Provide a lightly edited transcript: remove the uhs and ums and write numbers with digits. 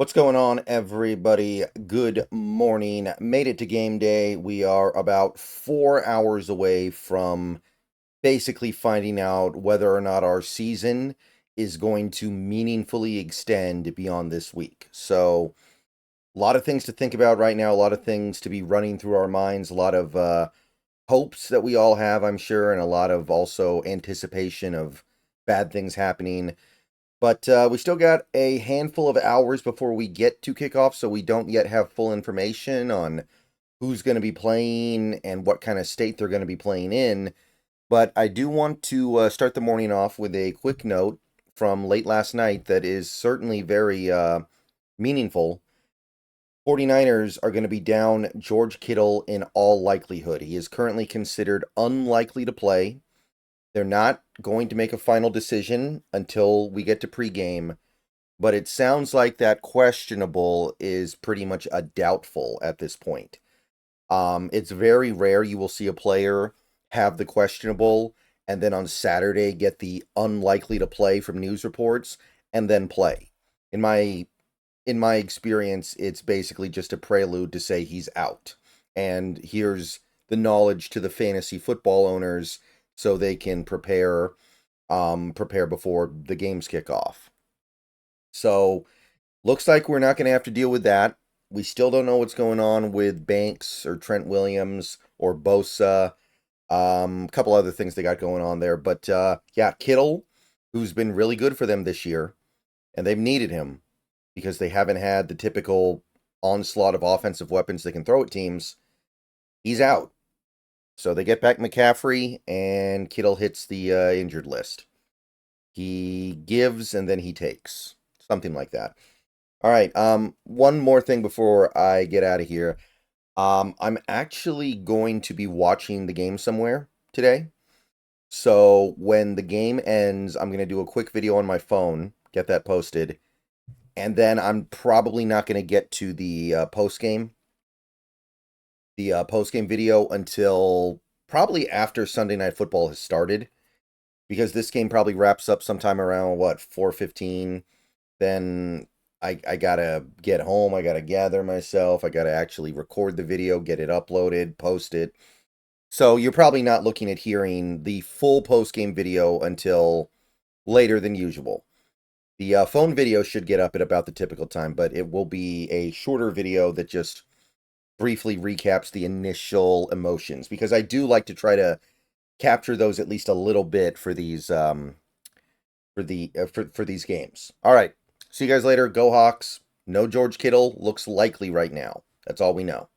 What's going on, everybody? Good morning. Made it to game day. We are about 4 hours away from basically finding out whether or not our season is going to meaningfully extend beyond this week. So, a lot of things to think about right now, a lot of things to be running through our minds, a lot of hopes that we all have, I'm sure, and a lot of also anticipation of bad things happening. But we still got a handful of hours before we get to kickoff, so we don't yet have full information on who's going to be playing and what kind of state they're going to be playing in. But I do want to start the morning off with a quick note from late last night that is certainly very meaningful. 49ers are going to be down George Kittle in all likelihood. He is currently considered unlikely to play. They're not going to make a final decision until we get to pregame, but it sounds like that questionable is pretty much a doubtful at this point. It's very rare you will see a player have the questionable and then on Saturday get the unlikely to play from news reports and then play. In my experience, it's basically just a prelude to say he's out. And here's the knowledge to the fantasy football owners so they can prepare before the games kick off. So looks like we're not going to have to deal with that. We still don't know what's going on with Banks or Trent Williams or Bosa. A couple other things they got going on there. But yeah, Kittle, who's been really good for them this year, and they've needed him because they haven't had the typical onslaught of offensive weapons they can throw at teams. He's out. So they get back McCaffrey, and Kittle hits the injured list. He gives and then he takes. Something like that. All right. One more thing before I get out of here. I'm actually going to be watching the game somewhere today. So when the game ends, I'm going to do a quick video on my phone, get that posted, and then I'm probably not going to get to the post game video until probably after Sunday Night Football has started, because this game probably wraps up sometime around what 4:15. Then I gotta get home. I gotta gather myself. I gotta actually record the video, get it uploaded, post it. So you're probably not looking at hearing the full post game video until later than usual. The phone video should get up at about the typical time, but it will be a shorter video that just briefly recaps the initial emotions, because I do like to try to capture those at least a little bit for these for these games. All right. See you guys later. Go Hawks. No George Kittle looks likely right now. That's all we know.